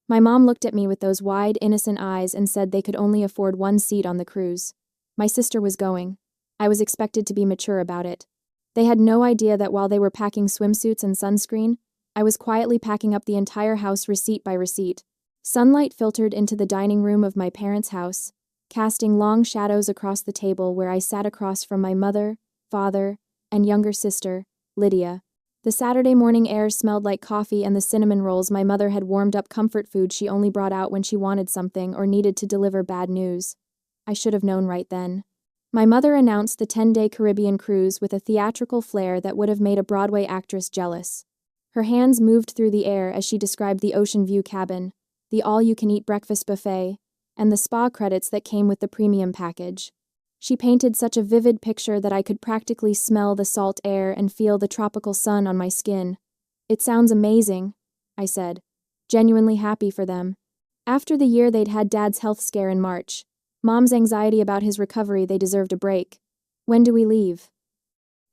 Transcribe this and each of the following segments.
My mom looked at me with those wide, innocent eyes and said they could only afford one seat on the cruise. My sister was going. I was expected to be mature about it. They had no idea that while they were packing swimsuits and sunscreen, I was quietly packing up the entire house receipt by receipt. Sunlight filtered into the dining room of my parents' house, casting long shadows across the table where I sat across from my mother, father, and younger sister, Lydia. The Saturday morning air smelled like coffee and the cinnamon rolls my mother had warmed up, comfort food she only brought out when she wanted something or needed to deliver bad news. I should have known right then. My mother announced the 10-day Caribbean cruise with a theatrical flair that would have made a Broadway actress jealous. Her hands moved through the air as she described the ocean view cabin, the all-you-can-eat breakfast buffet, and the spa credits that came with the premium package. She painted such a vivid picture that I could practically smell the salt air and feel the tropical sun on my skin. "It sounds amazing," I said, genuinely happy for them. After the year they'd had Dad's health scare in March, Mom's anxiety about his recovery, they deserved a break. "When do we leave?"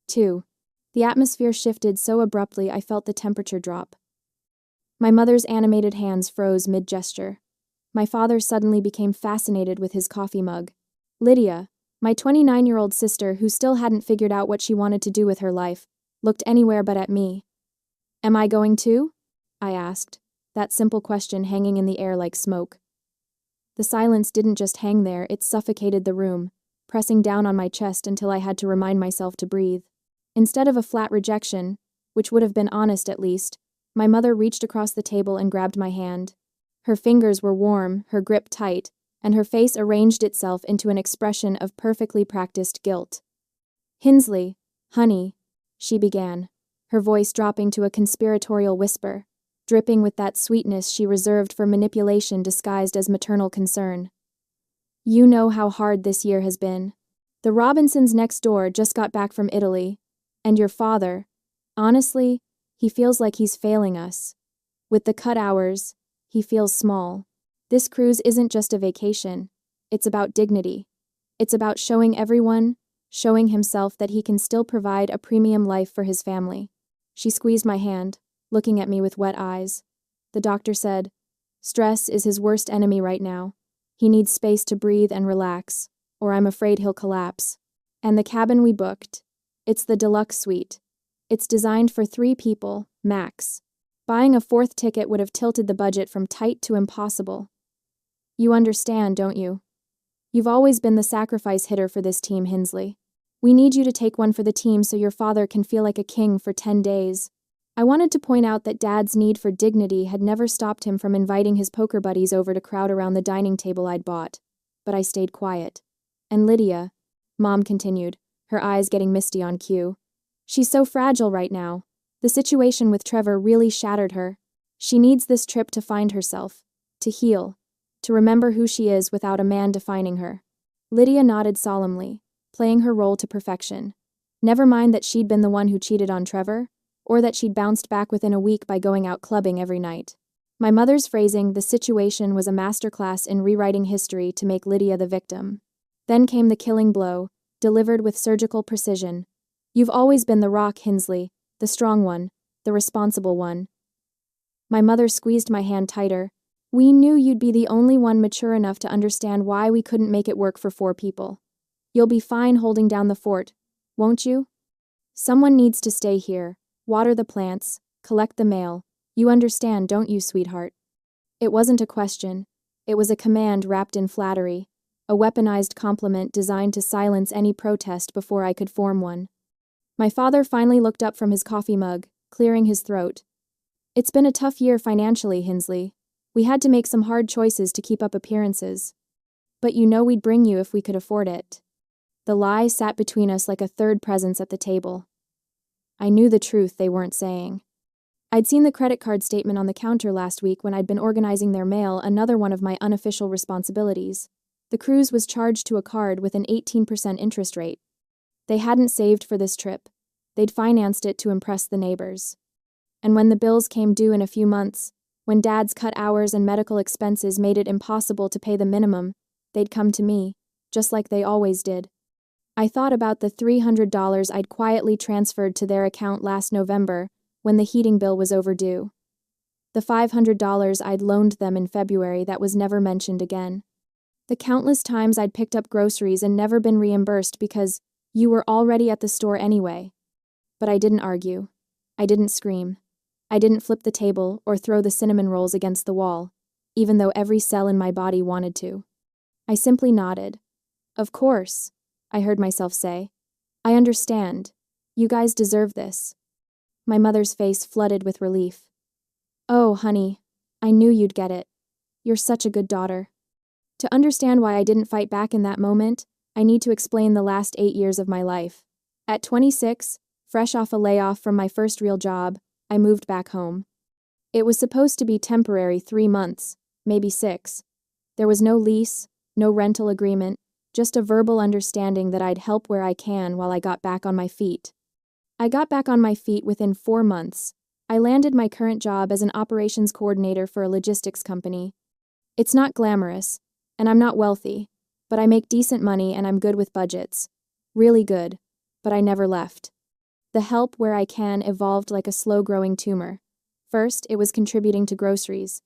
2. The atmosphere shifted so abruptly I felt the temperature drop. My mother's animated hands froze mid-gesture. My father suddenly became fascinated with his coffee mug. Lydia, my 29-year-old sister who still hadn't figured out what she wanted to do with her life, looked anywhere but at me. "Am I going too?" I asked, that simple question hanging in the air like smoke. The silence didn't just hang there, it suffocated the room, pressing down on my chest until I had to remind myself to breathe. Instead of a flat rejection, which would have been honest at least, my mother reached across the table and grabbed my hand. Her fingers were warm, her grip tight, and her face arranged itself into an expression of perfectly practiced guilt. "Hinsley, honey," she began, her voice dropping to a conspiratorial whisper, dripping with that sweetness she reserved for manipulation disguised as maternal concern. "You know how hard this year has been. The Robinsons next door just got back from Italy, and your father, honestly, he feels like he's failing us. With the cut hours, he feels small. This cruise isn't just a vacation. It's about dignity. It's about showing everyone, showing himself that he can still provide a premium life for his family." She squeezed my hand, looking at me with wet eyes. "The doctor said, stress is his worst enemy right now. He needs space to breathe and relax, or I'm afraid he'll collapse. And the cabin we booked, it's the deluxe suite. It's designed for 3 people, max. Buying a 4th ticket would have tilted the budget from tight to impossible. You understand, don't you? You've always been the sacrifice hitter for this team, Hinsley. We need you to take one for the team so your father can feel like a king for 10 days. I wanted to point out that Dad's need for dignity had never stopped him from inviting his poker buddies over to crowd around the dining table I'd bought. But I stayed quiet. And Lydia, Mom continued, her eyes getting misty on cue. She's so fragile right now. The situation with Trevor really shattered her. She needs this trip to find herself, to heal, to remember who she is without a man defining her. Lydia nodded solemnly, playing her role to perfection. Never mind that she'd been the one who cheated on Trevor, or that she'd bounced back within a week by going out clubbing every night. My mother's phrasing, "the situation," was a masterclass in rewriting history to make Lydia the victim. Then came the killing blow, delivered with surgical precision. "You've always been the rock, Hinsley, the strong one, the responsible one." My mother squeezed my hand tighter. "We knew you'd be the only one mature enough to understand why we couldn't make it work for 4 people. You'll be fine holding down the fort, won't you? Someone needs to stay here, water the plants, collect the mail. You understand, don't you, sweetheart?" It wasn't a question. It was a command wrapped in flattery, a weaponized compliment designed to silence any protest before I could form one. My father finally looked up from his coffee mug, clearing his throat. "It's been a tough year financially, Hinsley. We had to make some hard choices to keep up appearances. But you know we'd bring you if we could afford it." The lie sat between us like a third presence at the table. I knew the truth they weren't saying. I'd seen the credit card statement on the counter last week when I'd been organizing their mail, another one of my unofficial responsibilities. The cruise was charged to a card with an 18% interest rate. They hadn't saved for this trip. They'd financed it to impress the neighbors. And when the bills came due in a few months, when Dad's cut hours and medical expenses made it impossible to pay the minimum, they'd come to me, just like they always did. I thought about the $300 I'd quietly transferred to their account last November when the heating bill was overdue. The $500 I'd loaned them in February that was never mentioned again. The countless times I'd picked up groceries and never been reimbursed because you were already at the store anyway. But I didn't argue. I didn't scream. I didn't flip the table or throw the cinnamon rolls against the wall, even though every cell in my body wanted to. I simply nodded. Of course, I heard myself say. I understand. You guys deserve this. My mother's face flooded with relief. Oh, honey, I knew you'd get it. You're such a good daughter. To understand why I didn't fight back in that moment, I need to explain the last 8 years of my life. At 26, fresh off a layoff from my first real job, I moved back home. It was supposed to be temporary 3 months, maybe 6. There was no lease, no rental agreement, just a verbal understanding that I'd help where I can while I got back on my feet. I got back on my feet within 4 months. I landed my current job as an operations coordinator for a logistics company. It's not glamorous, and I'm not wealthy, but I make decent money and I'm good with budgets. Really good, but I never left. The help where I can evolved like a slow-growing tumor. First, it was contributing to groceries.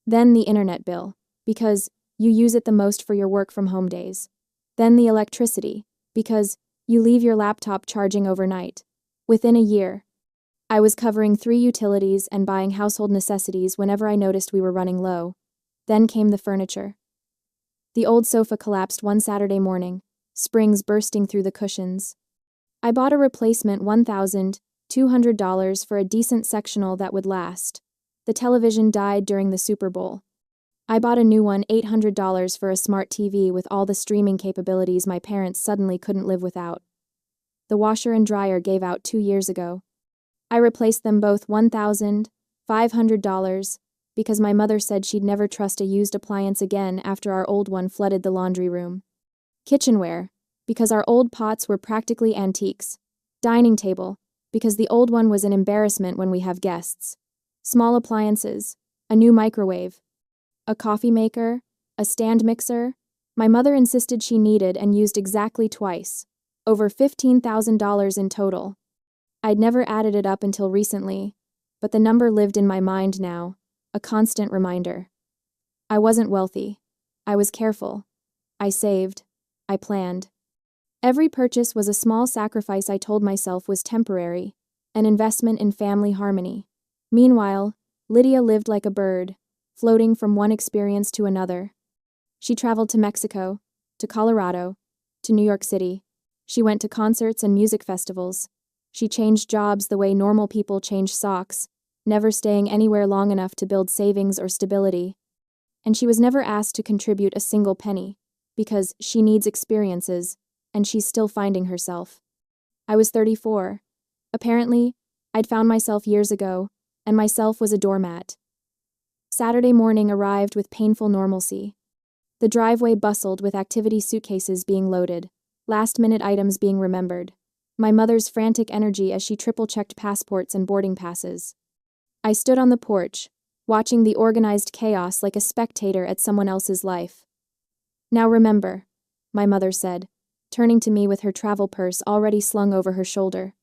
Then the internet bill, because you use it the most for your work-from-home days. Then the electricity, because you leave your laptop charging overnight. Within a year, I was covering 3 utilities and buying household necessities whenever I noticed we were running low. Then came the furniture. The old sofa collapsed one Saturday morning, springs bursting through the cushions. I bought a replacement $1,200 for a decent sectional that would last. The television died during the Super Bowl. I bought a new one $800 for a smart TV with all the streaming capabilities my parents suddenly couldn't live without. The washer and dryer gave out 2 years ago. I replaced them both $1,500 because my mother said she'd never trust a used appliance again after our old one flooded the laundry room. Kitchenware, because our old pots were practically antiques. Dining table, because the old one was an embarrassment when we have guests. Small appliances, a new microwave, a coffee maker, a stand mixer. My mother insisted she needed and used exactly twice. Over $15,000 in total. I'd never added it up until recently, but the number lived in my mind now, a constant reminder. I wasn't wealthy. I was careful. I saved. I planned. Every purchase was a small sacrifice I told myself was temporary, an investment in family harmony. Meanwhile, Lydia lived like a bird, floating from one experience to another. She traveled to Mexico, to Colorado, to New York City. She went to concerts and music festivals. She changed jobs the way normal people change socks, never staying anywhere long enough to build savings or stability. And she was never asked to contribute a single penny, because she needs experiences, and she's still finding herself. I was 34. Apparently, I'd found myself years ago, and myself was a doormat. Saturday morning arrived with painful normalcy. The driveway bustled with activity suitcases being loaded, last-minute items being remembered. My mother's frantic energy as she triple-checked passports and boarding passes. I stood on the porch, watching the organized chaos like a spectator at someone else's life. Now remember, my mother said, turning to me with her travel purse already slung over her shoulder.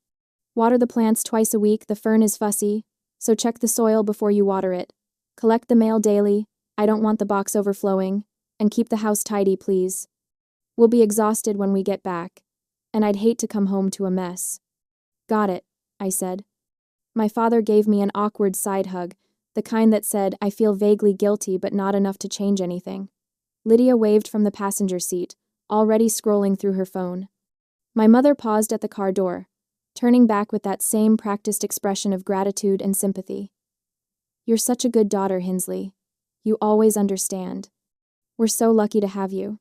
Water the plants twice a week, the fern is fussy, so check the soil before you water it. Collect the mail daily, I don't want the box overflowing, and keep the house tidy, please. We'll be exhausted when we get back, and I'd hate to come home to a mess. Got it, I said. My father gave me an awkward side hug, the kind that said, I feel vaguely guilty but not enough to change anything. Lydia waved from the passenger seat, already scrolling through her phone. My mother paused at the car door, turning back with that same practiced expression of gratitude and sympathy. You're such a good daughter, Hinsley. You always understand. We're so lucky to have you.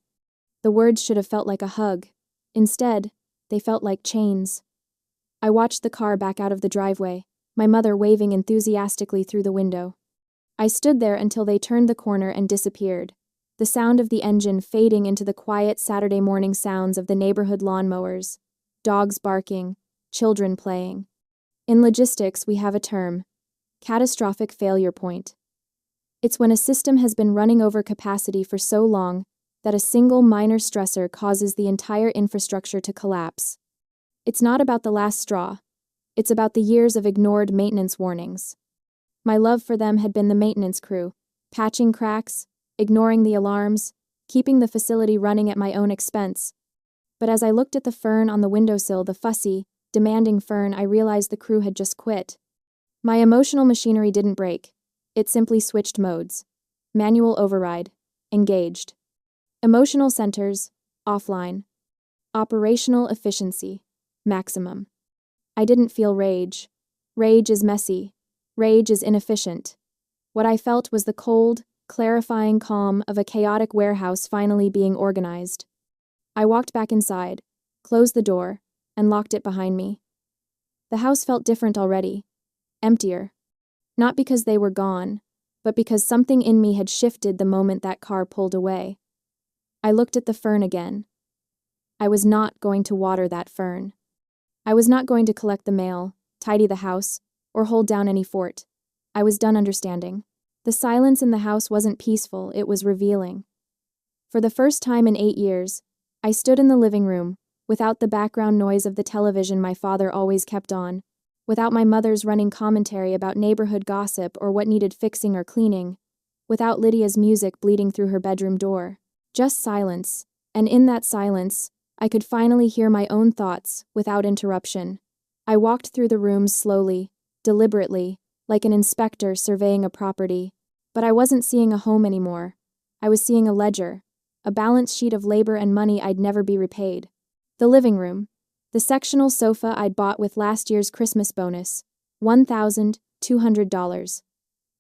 The words should have felt like a hug. Instead, they felt like chains. I watched the car back out of the driveway, my mother waving enthusiastically through the window. I stood there until they turned the corner and disappeared, the sound of the engine fading into the quiet Saturday morning sounds of the neighborhood lawnmowers, dogs barking, children playing. In logistics, we have a term: catastrophic failure point. It's when a system has been running over capacity for so long that a single minor stressor causes the entire infrastructure to collapse. It's not about the last straw. It's about the years of ignored maintenance warnings. My love for them had been the maintenance crew, patching cracks, ignoring the alarms, keeping the facility running at my own expense. But as I looked at the fern on the windowsill, the fussy, demanding fern, I realized the crew had just quit. My emotional machinery didn't break. It simply switched modes. Manual override. Engaged. Emotional centers. Offline. Operational efficiency. Maximum. I didn't feel rage. Rage is messy. Rage is inefficient. What I felt was the cold, clarifying calm of a chaotic warehouse finally being organized. I walked back inside, closed the door, and locked it behind me. The house felt different already. Emptier. Not because they were gone, but because something in me had shifted the moment that car pulled away. I looked at the fern again. I was not going to water that fern. I was not going to collect the mail, tidy the house, or hold down any fort. I was done understanding. The silence in the house wasn't peaceful, it was revealing. For the first time in 8 years, I stood in the living room, without the background noise of the television my father always kept on, without my mother's running commentary about neighborhood gossip or what needed fixing or cleaning, without Lydia's music bleeding through her bedroom door. Just silence, and in that silence, I could finally hear my own thoughts without interruption. I walked through the rooms slowly, deliberately, like an inspector surveying a property. But I wasn't seeing a home anymore. I was seeing a ledger, a balance sheet of labor and money I'd never be repaid. The living room. The sectional sofa I'd bought with last year's Christmas bonus, $1,200.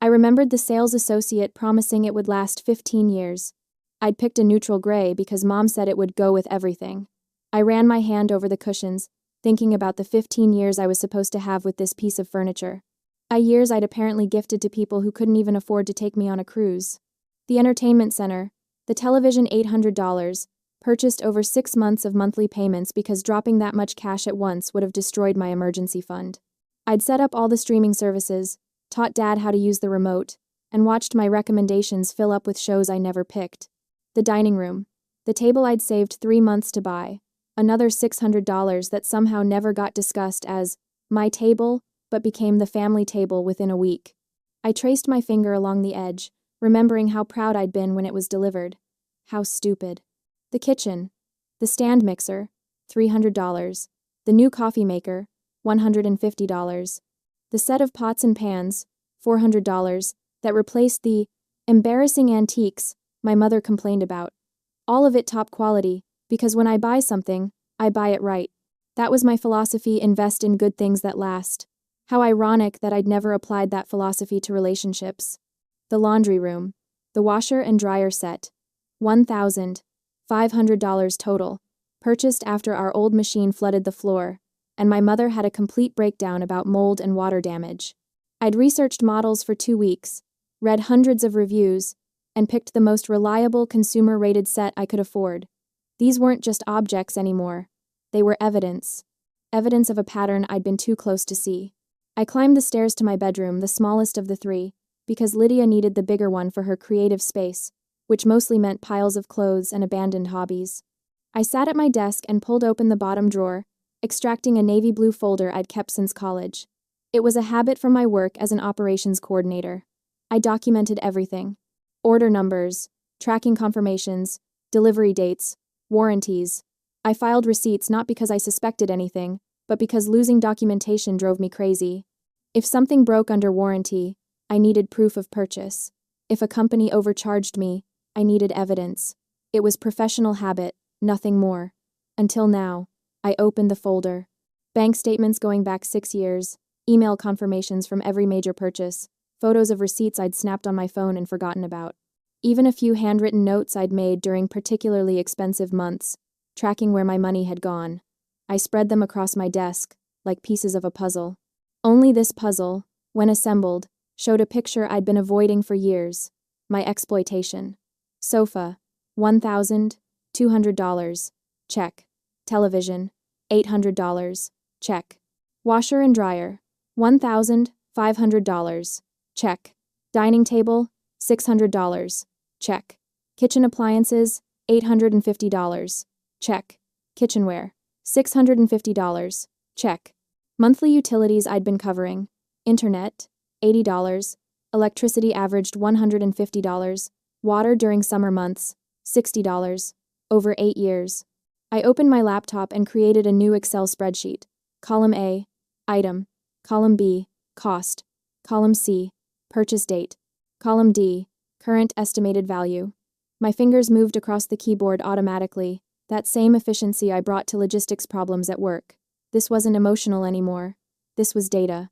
I remembered the sales associate promising it would last 15 years. I'd picked a neutral gray because Mom said it would go with everything. I ran my hand over the cushions, thinking about the 15 years I was supposed to have with this piece of furniture. Years I'd apparently gifted to people who couldn't even afford to take me on a cruise. The entertainment center, the television $800, purchased over 6 months of monthly payments because dropping that much cash at once would have destroyed my emergency fund. I'd set up all the streaming services, taught Dad how to use the remote, and watched my recommendations fill up with shows I never picked. The dining room, the table I'd saved 3 months to buy, another $600 that somehow never got discussed as my table, but became the family table within a week. I traced my finger along the edge, remembering how proud I'd been when it was delivered. How stupid. The kitchen. The stand mixer, $300. The new coffee maker, $150. The set of pots and pans, $400, that replaced the embarrassing antiques my mother complained about. All of it top quality, because when I buy something, I buy it right. That was my philosophy: invest in good things that last. How ironic that I'd never applied that philosophy to relationships. The laundry room. The washer and dryer set. $1,500 total. Purchased after our old machine flooded the floor, and my mother had a complete breakdown about mold and water damage. I'd researched models for 2 weeks, read hundreds of reviews, and picked the most reliable consumer-rated set I could afford. These weren't just objects anymore. They were evidence. Evidence of a pattern I'd been too close to see. I climbed the stairs to my bedroom, the smallest of the 3, because Lydia needed the bigger one for her creative space, which mostly meant piles of clothes and abandoned hobbies. I sat at my desk and pulled open the bottom drawer, extracting a navy blue folder I'd kept since college. It was a habit from my work as an operations coordinator. I documented everything. Order numbers, tracking confirmations, delivery dates, warranties. I filed receipts not because I suspected anything, but because losing documentation drove me crazy. If something broke under warranty, I needed proof of purchase. If a company overcharged me, I needed evidence. It was professional habit, nothing more. Until now, I opened the folder. Bank statements going back 6 years, email confirmations from every major purchase, photos of receipts I'd snapped on my phone and forgotten about. Even a few handwritten notes I'd made during particularly expensive months, tracking where my money had gone. I spread them across my desk, like pieces of a puzzle. Only this puzzle, when assembled, showed a picture I'd been avoiding for years: my exploitation. Sofa, $1,200, check. Television, $800, check. Washer and dryer, $1,500, check. Dining table, $600, check. Kitchen appliances, $850, check. Kitchenware, $650, check. Monthly utilities I'd been covering: internet, $80. Electricity averaged $150. Water during summer months, $60. Over 8 years. I opened my laptop and created a new Excel spreadsheet. Column A, item. Column B, cost. Column C, purchase date. Column D, current estimated value. My fingers moved across the keyboard automatically, that same efficiency I brought to logistics problems at work. This wasn't emotional anymore. This was data.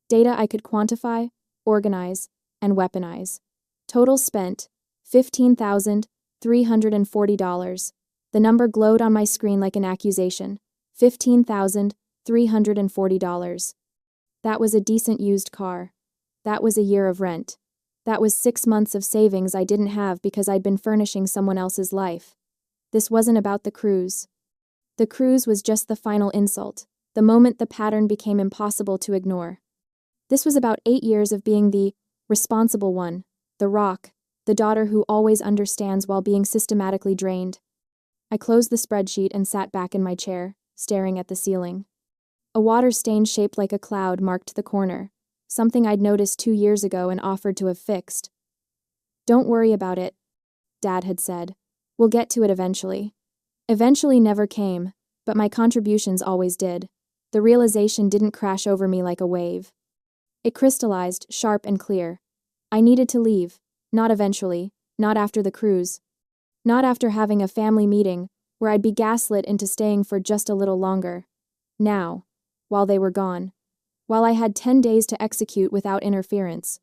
Data I could quantify, organize, and weaponize. Total spent, $15,340. The number glowed on my screen like an accusation. $15,340. That was a decent used car. That was a year of rent. That was 6 months of savings I didn't have because I'd been furnishing someone else's life. This wasn't about the cruise. The cruise was just the final insult, the moment the pattern became impossible to ignore. This was about 8 years of being the responsible one, the rock, the daughter who always understands while being systematically drained. I closed the spreadsheet and sat back in my chair, staring at the ceiling. A water stain shaped like a cloud marked the corner, something I'd noticed 2 years ago and offered to have fixed. "Don't worry about it," Dad had said. "We'll get to it eventually." Eventually never came, but my contributions always did. The realization didn't crash over me like a wave. It crystallized, sharp and clear. I needed to leave, not eventually, not after the cruise. Not after having a family meeting, where I'd be gaslit into staying for just a little longer. Now, while they were gone. While I had 10 days to execute without interference.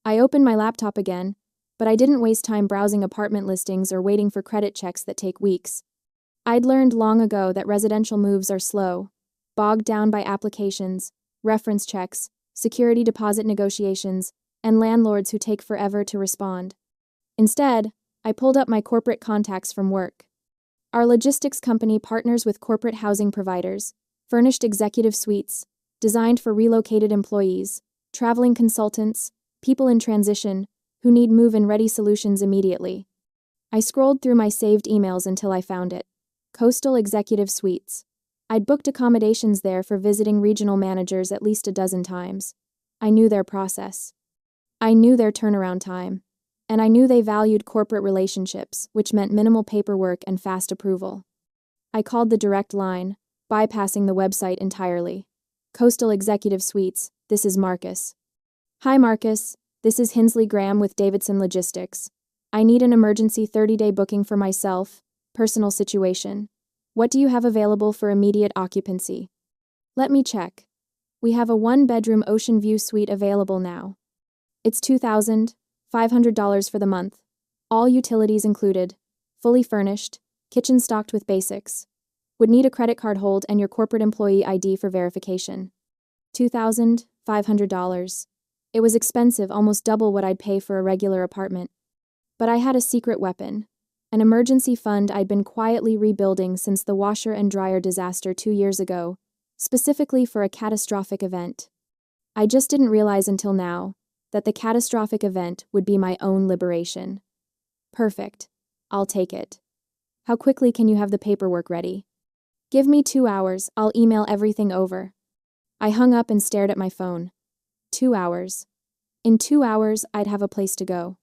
I opened my laptop again, but I didn't waste time browsing apartment listings or waiting for credit checks that take weeks. I'd learned long ago that residential moves are slow, bogged down by applications, reference checks, security deposit negotiations, and landlords who take forever to respond. Instead, I pulled up my corporate contacts from work. Our logistics company partners with corporate housing providers, furnished executive suites, designed for relocated employees, traveling consultants, people in transition, who need move-in-ready solutions immediately. I scrolled through my saved emails until I found it. Coastal Executive Suites. I'd booked accommodations there for visiting regional managers at least a dozen times. I knew their process. I knew their turnaround time. And I knew they valued corporate relationships, which meant minimal paperwork and fast approval. I called the direct line, bypassing the website entirely. "Coastal Executive Suites, this is Marcus." "Hi Marcus, this is Hinsley Graham with Davidson Logistics. I need an emergency 30-day booking for myself, personal situation. What do you have available for immediate occupancy?" "Let me check. We have a 1-bedroom ocean view suite available now. It's $2,500 for the month. All utilities included. Fully furnished. Kitchen stocked with basics. Would need a credit card hold and your corporate employee ID for verification. $2,500. It was expensive, almost double what I'd pay for a regular apartment. But I had a secret weapon. An emergency fund I'd been quietly rebuilding since the washer and dryer disaster 2 years ago, specifically for a catastrophic event. I just didn't realize until now that the catastrophic event would be my own liberation. Perfect. I'll take it. How quickly can you have the paperwork ready? Give me 2 hours, I'll email everything over. I hung up and stared at my phone. 2 hours. In 2 hours, I'd have a place to go.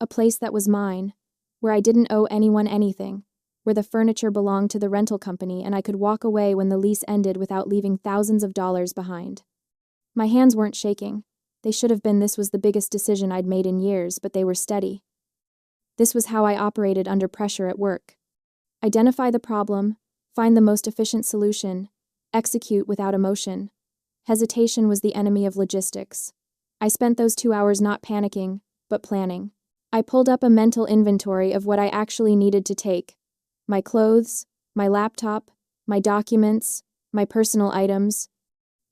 A place that was mine, where I didn't owe anyone anything, where the furniture belonged to the rental company and I could walk away when the lease ended without leaving thousands of dollars behind. My hands weren't shaking. They should have been. This was the biggest decision I'd made in years, but they were steady. This was how I operated under pressure at work. Identify the problem, find the most efficient solution, execute without emotion. Hesitation was the enemy of logistics. I spent those 2 hours not panicking, but planning. I pulled up a mental inventory of what I actually needed to take. My clothes, my laptop, my documents, my personal items.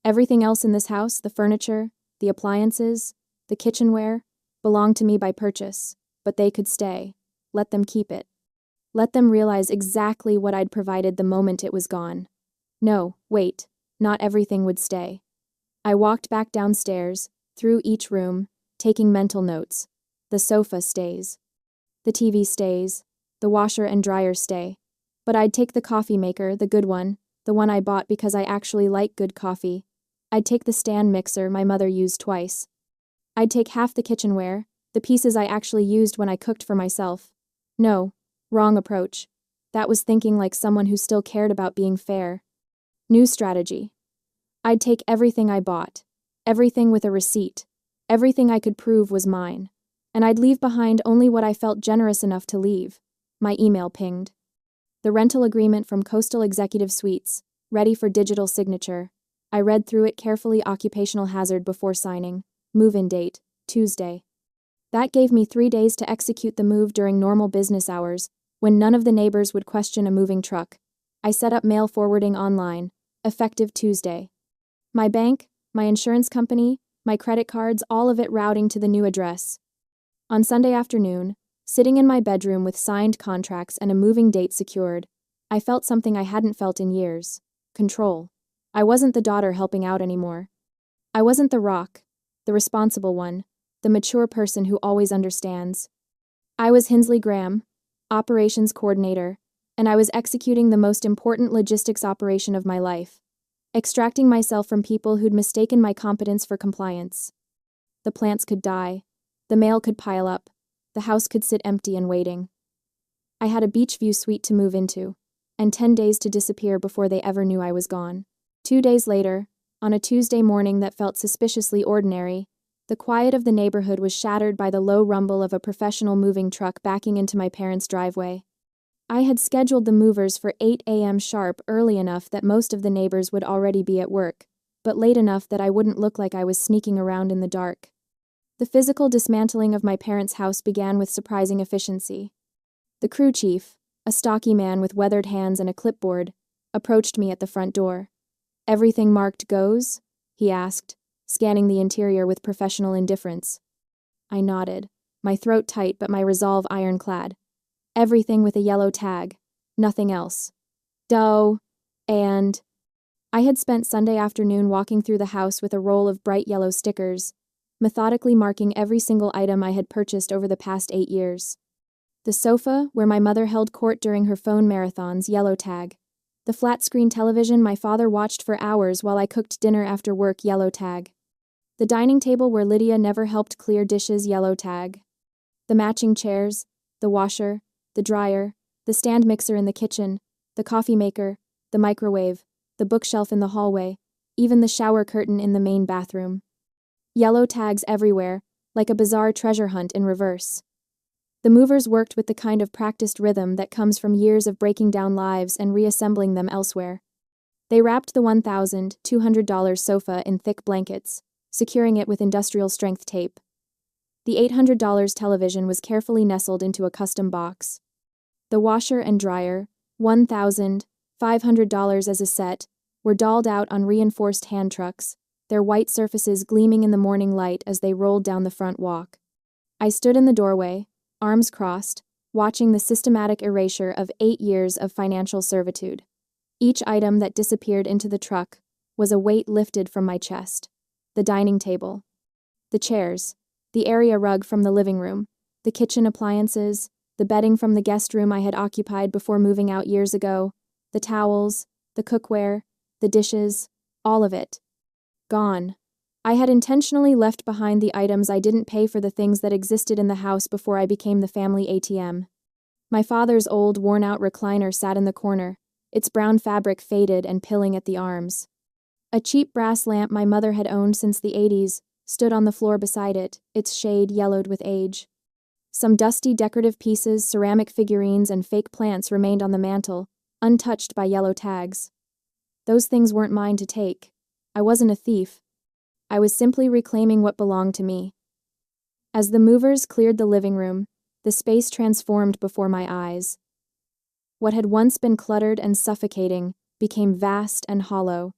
Everything else in this house, the furniture, the appliances, the kitchenware, belonged to me by purchase, but they could stay. Let them keep it. Let them realize exactly what I'd provided the moment it was gone. No, wait, not everything would stay. I walked back downstairs, through each room, taking mental notes. The sofa stays. The TV stays. The washer and dryer stay. But I'd take the coffee maker, the good one, the one I bought because I actually like good coffee. I'd take the stand mixer my mother used twice. I'd take half the kitchenware, the pieces I actually used when I cooked for myself. No, wrong approach. That was thinking like someone who still cared about being fair. New strategy. I'd take everything I bought, everything with a receipt, everything I could prove was mine, and I'd leave behind only what I felt generous enough to leave. My email pinged. The rental agreement from Coastal Executive Suites, ready for digital signature. I read through it carefully, occupational hazard before signing. Move-in date, Tuesday. That gave me 3 days to execute the move during normal business hours, when none of the neighbors would question a moving truck. I set up mail forwarding online, effective Tuesday. My bank, my insurance company, my credit cards, all of it routing to the new address. On Sunday afternoon, sitting in my bedroom with signed contracts and a moving date secured, I felt something I hadn't felt in years. Control. I wasn't the daughter helping out anymore. I wasn't the rock, the responsible one, the mature person who always understands. I was Hinsley Graham, operations coordinator, and I was executing the most important logistics operation of my life, extracting myself from people who'd mistaken my competence for compliance. The plants could die, the mail could pile up, the house could sit empty and waiting. I had a beach view suite to move into, and 10 days to disappear before they ever knew I was gone. 2 days later, on a Tuesday morning that felt suspiciously ordinary, the quiet of the neighborhood was shattered by the low rumble of a professional moving truck backing into my parents' driveway. I had scheduled the movers for 8 a.m. sharp, early enough that most of the neighbors would already be at work, but late enough that I wouldn't look like I was sneaking around in the dark. The physical dismantling of my parents' house began with surprising efficiency. The crew chief, a stocky man with weathered hands and a clipboard, approached me at the front door. "Everything marked goes?" he asked, scanning the interior with professional indifference. I nodded, my throat tight but my resolve ironclad. Everything with a yellow tag, nothing else. Dough, and... I had spent Sunday afternoon walking through the house with a roll of bright yellow stickers, methodically marking every single item I had purchased over the past 8 years. The sofa, where my mother held court during her phone marathons, yellow tag. The flat-screen television my father watched for hours while I cooked dinner after work, yellow tag. The dining table where Lydia never helped clear dishes, yellow tag. The matching chairs, the washer, the dryer, the stand mixer in the kitchen, the coffee maker, the microwave, the bookshelf in the hallway, even the shower curtain in the main bathroom. Yellow tags everywhere, like a bizarre treasure hunt in reverse. The movers worked with the kind of practiced rhythm that comes from years of breaking down lives and reassembling them elsewhere. They wrapped the $1,200 sofa in thick blankets, securing it with industrial-strength tape. The $800 television was carefully nestled into a custom box. The washer and dryer, $1,500 as a set, were dolled out on reinforced hand trucks, their white surfaces gleaming in the morning light as they rolled down the front walk. I stood in the doorway, arms crossed, watching the systematic erasure of 8 years of financial servitude. Each item that disappeared into the truck was a weight lifted from my chest. The dining table, the chairs, the area rug from the living room, the kitchen appliances, the bedding from the guest room I had occupied before moving out years ago, the towels, the cookware, the dishes, all of it. Gone. I had intentionally left behind the items I didn't pay for, the things that existed in the house before I became the family ATM. My father's old, worn-out recliner sat in the corner, its brown fabric faded and pilling at the arms. A cheap brass lamp my mother had owned since the 80s stood on the floor beside it, its shade yellowed with age. Some dusty decorative pieces, ceramic figurines, and fake plants remained on the mantel, untouched by yellow tags. Those things weren't mine to take. I wasn't a thief. I was simply reclaiming what belonged to me. As the movers cleared the living room, the space transformed before my eyes. What had once been cluttered and suffocating became vast and hollow.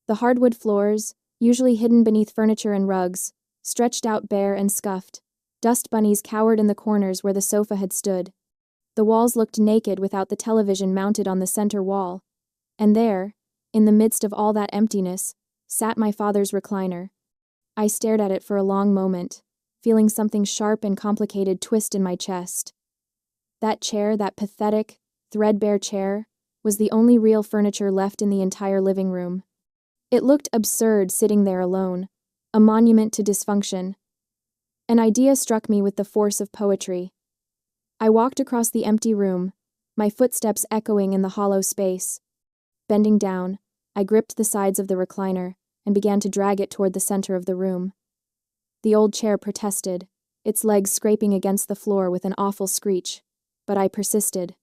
The hardwood floors, usually hidden beneath furniture and rugs, stretched out bare and scuffed. Dust bunnies cowered in the corners where the sofa had stood. The walls looked naked without the television mounted on the center wall. And there, in the midst of all that emptiness, sat my father's recliner. I stared at it for a long moment, feeling something sharp and complicated twist in my chest. That chair, that pathetic, threadbare chair, was the only real furniture left in the entire living room. It looked absurd sitting there alone, a monument to dysfunction, An idea struck me with the force of poetry. I walked across the empty room, my footsteps echoing in the hollow space. Bending down, I gripped the sides of the recliner and began to drag it toward the center of the room. The old chair protested, its legs scraping against the floor with an awful screech, but I persisted.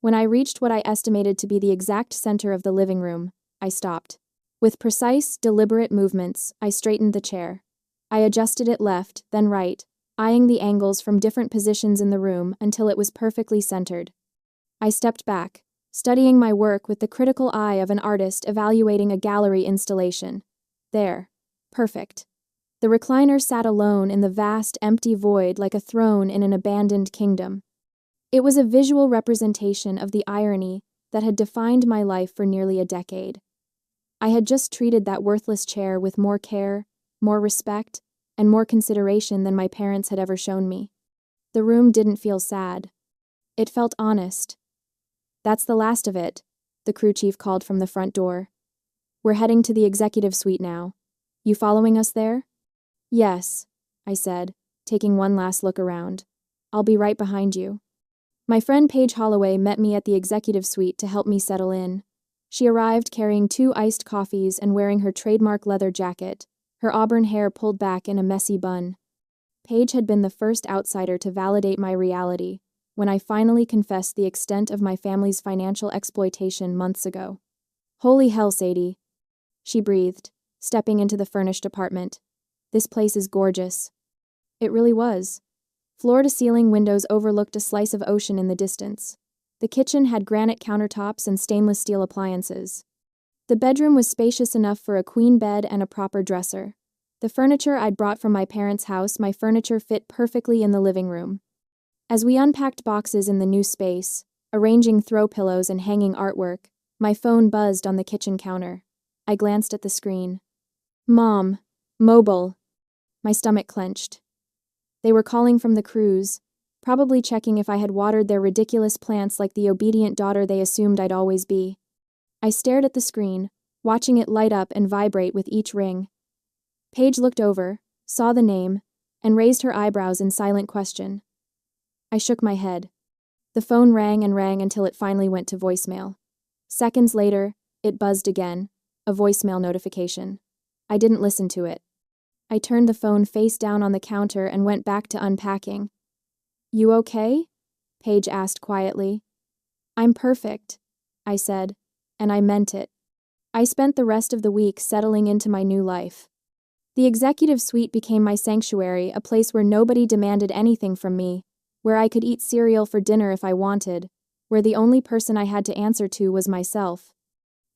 When I reached what I estimated to be the exact center of the living room, I stopped. With precise, deliberate movements, I straightened the chair. I adjusted it left, then right, eyeing the angles from different positions in the room until it was perfectly centered. I stepped back, studying my work with the critical eye of an artist evaluating a gallery installation. There. Perfect. The recliner sat alone in the vast, empty void like a throne in an abandoned kingdom. It was a visual representation of the irony that had defined my life for nearly a decade. I had just treated that worthless chair with more care, more respect, and more consideration than my parents had ever shown me. The room didn't feel sad. It felt honest. "That's the last of it," the crew chief called from the front door. "We're heading to the executive suite now. You following us there?" "Yes," I said, taking one last look around. "I'll be right behind you." My friend Paige Holloway met me at the executive suite to help me settle in. She arrived carrying 2 iced coffees and wearing her trademark leather jacket, her auburn hair pulled back in a messy bun. Paige had been the first outsider to validate my reality when I finally confessed the extent of my family's financial exploitation months ago. "Holy hell, Sadie," she breathed, stepping into the furnished apartment. "This place is gorgeous." It really was. Floor-to-ceiling windows overlooked a slice of ocean in the distance. The kitchen had granite countertops and stainless steel appliances. The bedroom was spacious enough for a queen bed and a proper dresser. The furniture I'd brought from my parents' house, my furniture fit perfectly in the living room. As we unpacked boxes in the new space, arranging throw pillows and hanging artwork, my phone buzzed on the kitchen counter. I glanced at the screen. "Mom. Mobile." My stomach clenched. They were calling from the cruise, probably checking if I had watered their ridiculous plants like the obedient daughter they assumed I'd always be. I stared at the screen, watching it light up and vibrate with each ring. Paige looked over, saw the name, and raised her eyebrows in silent question. I shook my head. The phone rang and rang until it finally went to voicemail. Seconds later, it buzzed again, a voicemail notification. I didn't listen to it. I turned the phone face down on the counter and went back to unpacking. "You okay?" Paige asked quietly. "I'm perfect," I said, and I meant it. I spent the rest of the week settling into my new life. The executive suite became my sanctuary, a place where nobody demanded anything from me, where I could eat cereal for dinner if I wanted, where the only person I had to answer to was myself.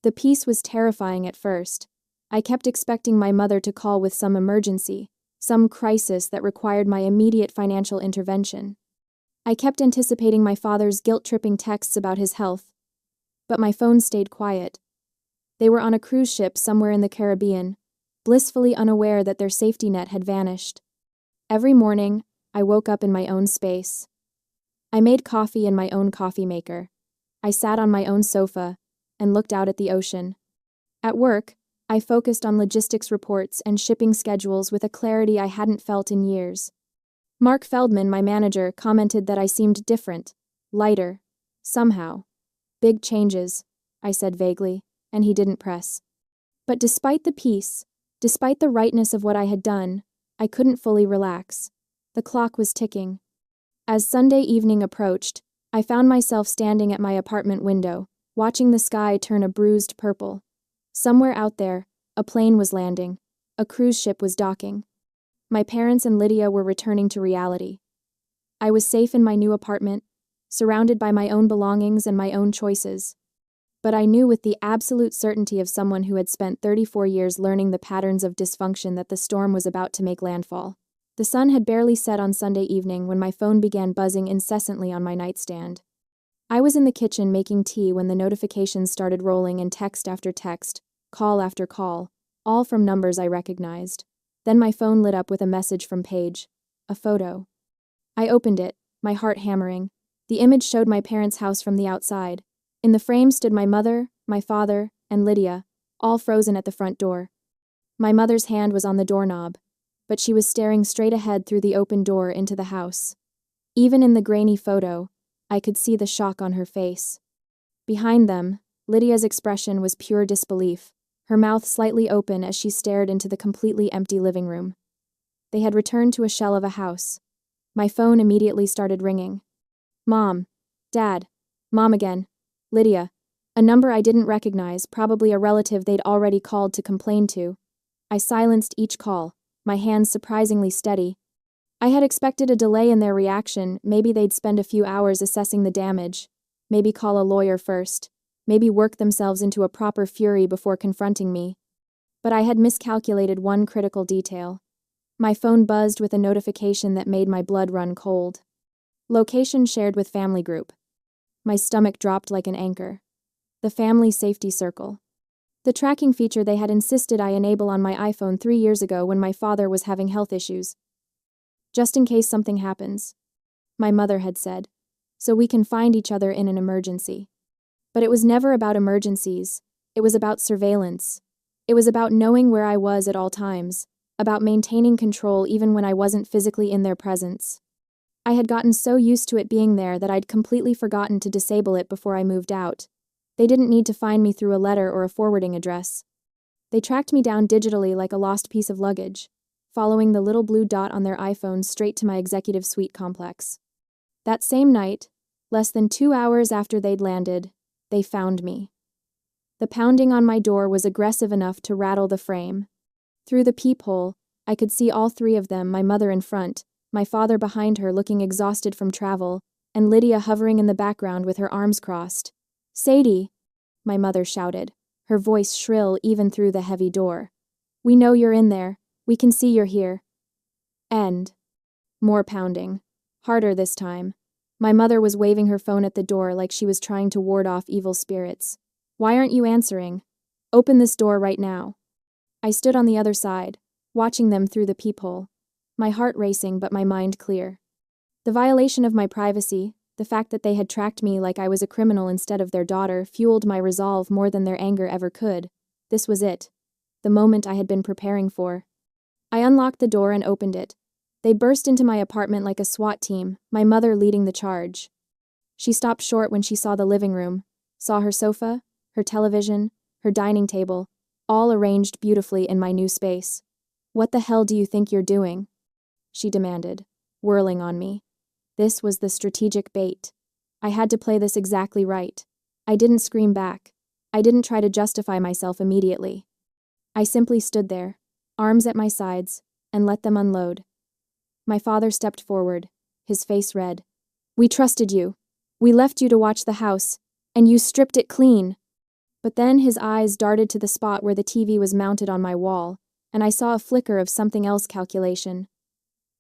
The peace was terrifying at first. I kept expecting my mother to call with some emergency, some crisis that required my immediate financial intervention. I kept anticipating my father's guilt-tripping texts about his health, but my phone stayed quiet. They were on a cruise ship somewhere in the Caribbean, blissfully unaware that their safety net had vanished. Every morning, I woke up in my own space. I made coffee in my own coffee maker. I sat on my own sofa and looked out at the ocean. At work, I focused on logistics reports and shipping schedules with a clarity I hadn't felt in years. Mark Feldman, my manager, commented that I seemed different, lighter, somehow. "Big changes," I said vaguely, and he didn't press. But despite the peace, despite the rightness of what I had done, I couldn't fully relax. The clock was ticking. As Sunday evening approached, I found myself standing at my apartment window, watching the sky turn a bruised purple. Somewhere out there, a plane was landing. A cruise ship was docking. My parents and Lydia were returning to reality. I was safe in my new apartment, surrounded by my own belongings and my own choices. But I knew with the absolute certainty of someone who had spent 34 years learning the patterns of dysfunction that the storm was about to make landfall. The sun had barely set on Sunday evening when my phone began buzzing incessantly on my nightstand. I was in the kitchen making tea when the notifications started rolling in text after text, call after call, all from numbers I recognized. Then my phone lit up with a message from Paige. A photo. I opened it, my heart hammering. The image showed my parents' house from the outside. In the frame stood my mother, my father, and Lydia, all frozen at the front door. My mother's hand was on the doorknob. but she was staring straight ahead through the open door into the house. Even in the grainy photo, I could see the shock on her face. Behind them, Lydia's expression was pure disbelief, her mouth slightly open as she stared into the completely empty living room. They had returned to a shell of a house. My phone immediately started ringing. Mom. Dad. Mom again. Lydia. A number I didn't recognize, probably a relative they'd already called to complain to. I silenced each call, my hands surprisingly steady. I had expected a delay in their reaction, maybe they'd spend a few hours assessing the damage, maybe call a lawyer first, maybe work themselves into a proper fury before confronting me. But I had miscalculated one critical detail. My phone buzzed with a notification that made my blood run cold. Location shared with family group. My stomach dropped like an anchor. The family safety circle. The tracking feature they had insisted I enable on my iPhone 3 years ago when my father was having health issues. Just in case something happens. My mother had said. So we can find each other in an emergency. But it was never about emergencies. It was about surveillance. It was about knowing where I was at all times, about maintaining control even when I wasn't physically in their presence. I had gotten so used to it being there that I'd completely forgotten to disable it before I moved out. They didn't need to find me through a letter or a forwarding address. They tracked me down digitally like a lost piece of luggage, following the little blue dot on their iPhone straight to my executive suite complex. That same night, less than 2 hours after they'd landed, they found me. The pounding on my door was aggressive enough to rattle the frame. Through the peephole, I could see all three of them, my mother in front, my father behind her looking exhausted from travel, and Lydia hovering in the background with her arms crossed. Sadie, my mother shouted, her voice shrill even through the heavy door. We know you're in there. We can see you're here. End. More pounding. Harder this time. My mother was waving her phone at the door like she was trying to ward off evil spirits. Why aren't you answering? Open this door right now. I stood on the other side, watching them through the peephole, my heart racing but my mind clear. The violation of my privacy, the fact that they had tracked me like I was a criminal instead of their daughter, fueled my resolve more than their anger ever could. This was it. The moment I had been preparing for. I unlocked the door and opened it. They burst into my apartment like a SWAT team, my mother leading the charge. She stopped short when she saw the living room, saw her sofa, her television, her dining table, all arranged beautifully in my new space. What the hell do you think you're doing? She demanded, whirling on me. This was the strategic bait. I had to play this exactly right. I didn't scream back. I didn't try to justify myself immediately. I simply stood there, arms at my sides, and let them unload. My father stepped forward, his face red. We trusted you. We left you to watch the house, and you stripped it clean. But then his eyes darted to the spot where the TV was mounted on my wall, and I saw a flicker of something else calculation.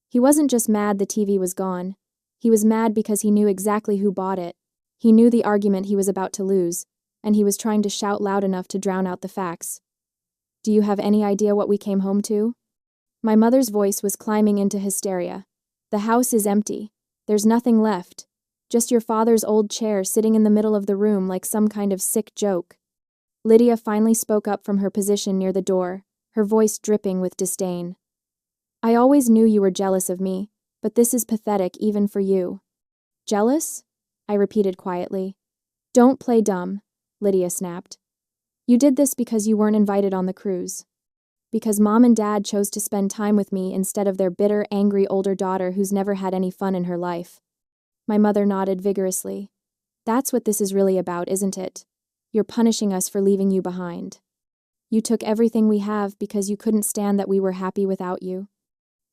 He wasn't just mad the TV was gone. He was mad because he knew exactly who bought it. He knew the argument he was about to lose, and he was trying to shout loud enough to drown out the facts. Do you have any idea what we came home to? My mother's voice was climbing into hysteria. The house is empty. There's nothing left. Just your father's old chair sitting in the middle of the room like some kind of sick joke. Lydia finally spoke up from her position near the door, her voice dripping with disdain. I always knew you were jealous of me, but this is pathetic even for you. Jealous? I repeated quietly. Don't play dumb, Lydia snapped. You did this because you weren't invited on the cruise. Because Mom and Dad chose to spend time with me instead of their bitter, angry older daughter who's never had any fun in her life. My mother nodded vigorously. That's what this is really about, isn't it? You're punishing us for leaving you behind. You took everything we have because you couldn't stand that we were happy without you.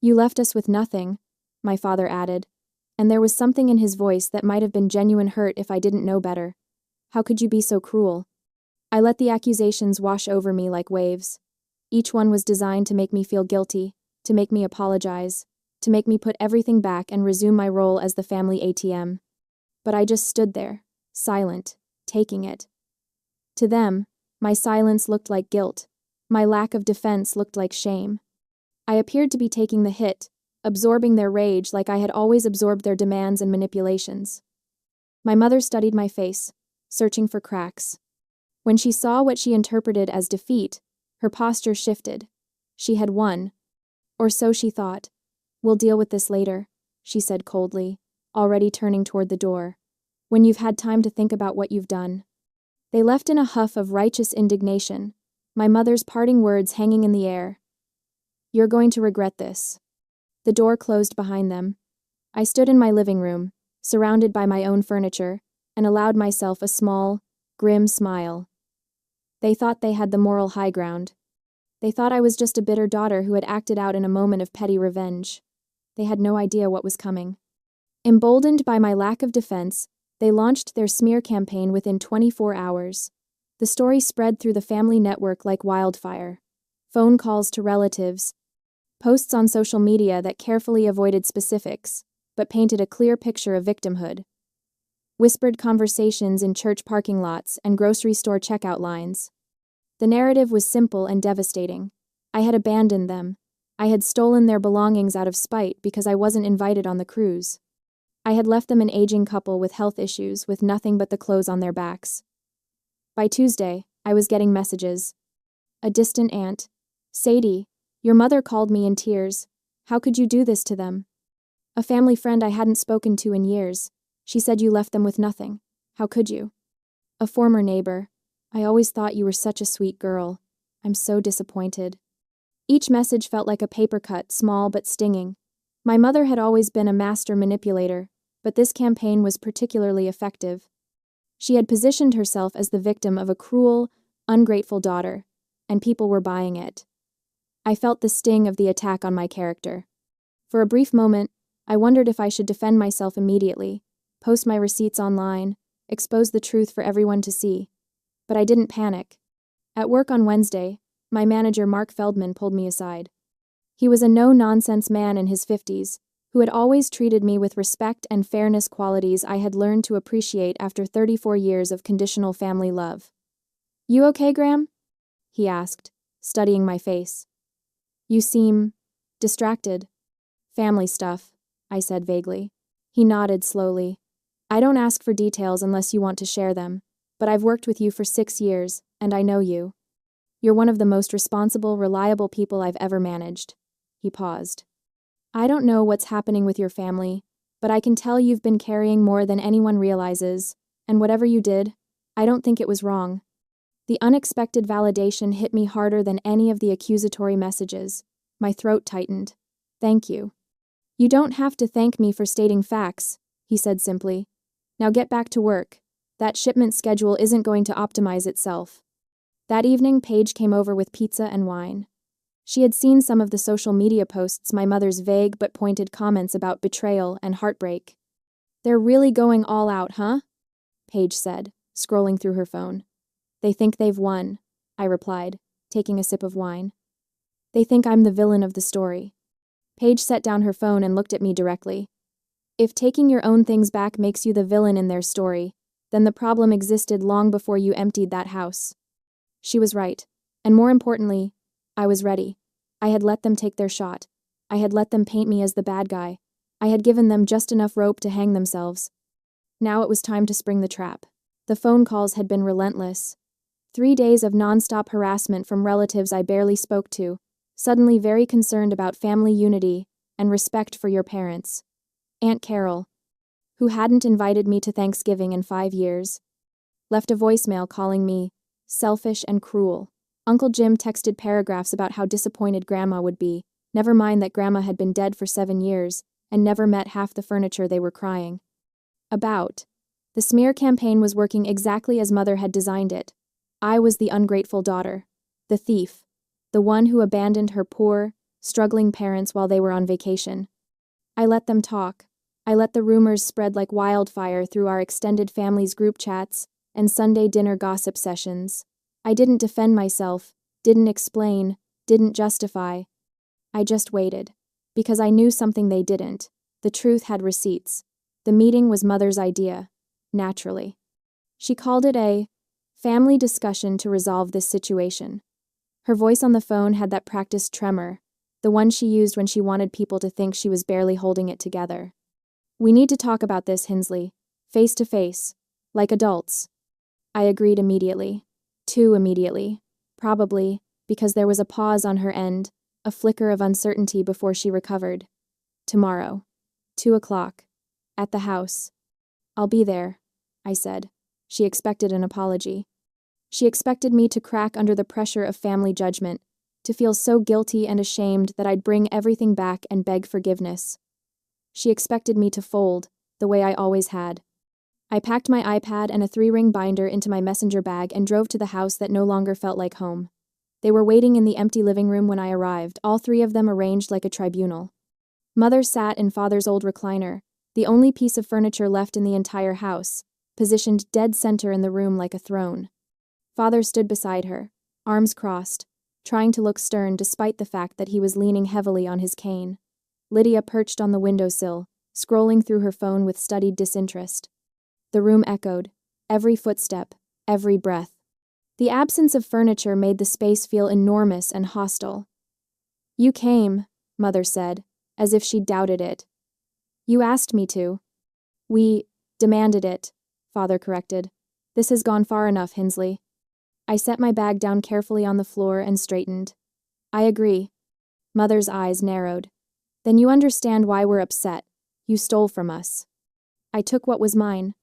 You left us with nothing, my father added, and there was something in his voice that might have been genuine hurt if I didn't know better. How could you be so cruel? I let the accusations wash over me like waves. Each one was designed to make me feel guilty, to make me apologize, to make me put everything back and resume my role as the family ATM. But I just stood there, silent, taking it. To them, my silence looked like guilt. My lack of defense looked like shame. I appeared to be taking the hit, absorbing their rage like I had always absorbed their demands and manipulations. My mother studied my face, searching for cracks. When she saw what she interpreted as defeat, her posture shifted. She had won. Or so she thought. We'll deal with this later, she said coldly, already turning toward the door. When you've had time to think about what you've done. They left in a huff of righteous indignation, my mother's parting words hanging in the air. You're going to regret this. The door closed behind them. I stood in my living room, surrounded by my own furniture, and allowed myself a small, grim smile. They thought they had the moral high ground. They thought I was just a bitter daughter who had acted out in a moment of petty revenge. They had no idea what was coming. Emboldened by my lack of defense, they launched their smear campaign within 24 hours. The story spread through the family network like wildfire. Phone calls to relatives, posts on social media that carefully avoided specifics, but painted a clear picture of victimhood. Whispered conversations in church parking lots and grocery store checkout lines. The narrative was simple and devastating. I had abandoned them. I had stolen their belongings out of spite because I wasn't invited on the cruise. I had left them an aging couple with health issues with nothing but the clothes on their backs. By Tuesday, I was getting messages. A distant aunt. Sadie, your mother called me in tears. How could you do this to them? A family friend I hadn't spoken to in years. She said you left them with nothing. How could you? A former neighbor. I always thought you were such a sweet girl. I'm so disappointed. Each message felt like a paper cut, small but stinging. My mother had always been a master manipulator, but this campaign was particularly effective. She had positioned herself as the victim of a cruel, ungrateful daughter, and people were buying it. I felt the sting of the attack on my character. For a brief moment, I wondered if I should defend myself immediately, post my receipts online, expose the truth for everyone to see. But I didn't panic. At work on Wednesday, my manager Mark Feldman pulled me aside. He was a no-nonsense man in his 50s, who had always treated me with respect and fairness, qualities I had learned to appreciate after 34 years of conditional family love. You okay, Graham? He asked, studying my face. You seem distracted. Family stuff, I said vaguely. He nodded slowly. I don't ask for details unless you want to share them, but I've worked with you for 6 years, and I know you. You're one of the most responsible, reliable people I've ever managed. He paused. I don't know what's happening with your family, but I can tell you've been carrying more than anyone realizes, and whatever you did, I don't think it was wrong. The unexpected validation hit me harder than any of the accusatory messages. My throat tightened. Thank you. You don't have to thank me for stating facts, he said simply. Now get back to work. That shipment schedule isn't going to optimize itself. That evening, Paige came over with pizza and wine. She had seen some of the social media posts, my mother's vague but pointed comments about betrayal and heartbreak. They're really going all out, huh? Paige said, scrolling through her phone. They think they've won, I replied, taking a sip of wine. They think I'm the villain of the story. Paige set down her phone and looked at me directly. If taking your own things back makes you the villain in their story, then the problem existed long before you emptied that house. She was right, and more importantly, I was ready. I had let them take their shot. I had let them paint me as the bad guy. I had given them just enough rope to hang themselves. Now it was time to spring the trap. The phone calls had been relentless. 3 days of nonstop harassment from relatives I barely spoke to, suddenly very concerned about family unity and respect for your parents. Aunt Carol, who hadn't invited me to Thanksgiving in 5 years, left a voicemail calling me selfish and cruel. Uncle Jim texted paragraphs about how disappointed Grandma would be, never mind that Grandma had been dead for 7 years and never met half the furniture they were crying about. The smear campaign was working exactly as Mother had designed it. I was the ungrateful daughter, the thief, the one who abandoned her poor, struggling parents while they were on vacation. I let them talk. I let the rumors spread like wildfire through our extended family's group chats and Sunday dinner gossip sessions. I didn't defend myself, didn't explain, didn't justify. I just waited. Because I knew something they didn't. The truth had receipts. The meeting was Mother's idea. Naturally. She called it a family discussion to resolve this situation. Her voice on the phone had that practiced tremor, the one she used when she wanted people to think she was barely holding it together. We need to talk about this, Hinsley. Face to face. Like adults. I agreed immediately. Too immediately. Probably, because there was a pause on her end, a flicker of uncertainty before she recovered. Tomorrow. 2 o'clock. At the house. I'll be there, I said. She expected an apology. She expected me to crack under the pressure of family judgment, to feel so guilty and ashamed that I'd bring everything back and beg forgiveness. She expected me to fold, the way I always had. I packed my iPad and a 3-ring binder into my messenger bag and drove to the house that no longer felt like home. They were waiting in the empty living room when I arrived, all 3 of them arranged like a tribunal. Mother sat in Father's old recliner, the only piece of furniture left in the entire house, positioned dead center in the room like a throne. Father stood beside her, arms crossed, trying to look stern despite the fact that he was leaning heavily on his cane. Lydia perched on the windowsill, scrolling through her phone with studied disinterest. The room echoed, every footstep, every breath. The absence of furniture made the space feel enormous and hostile. "You came," Mother said, as if she doubted it. "You asked me to." "We demanded it," Father corrected. "This has gone far enough, Hinsley." I set my bag down carefully on the floor and straightened. "I agree." Mother's eyes narrowed. "Then you understand why we're upset. You stole from us." I took what was mine.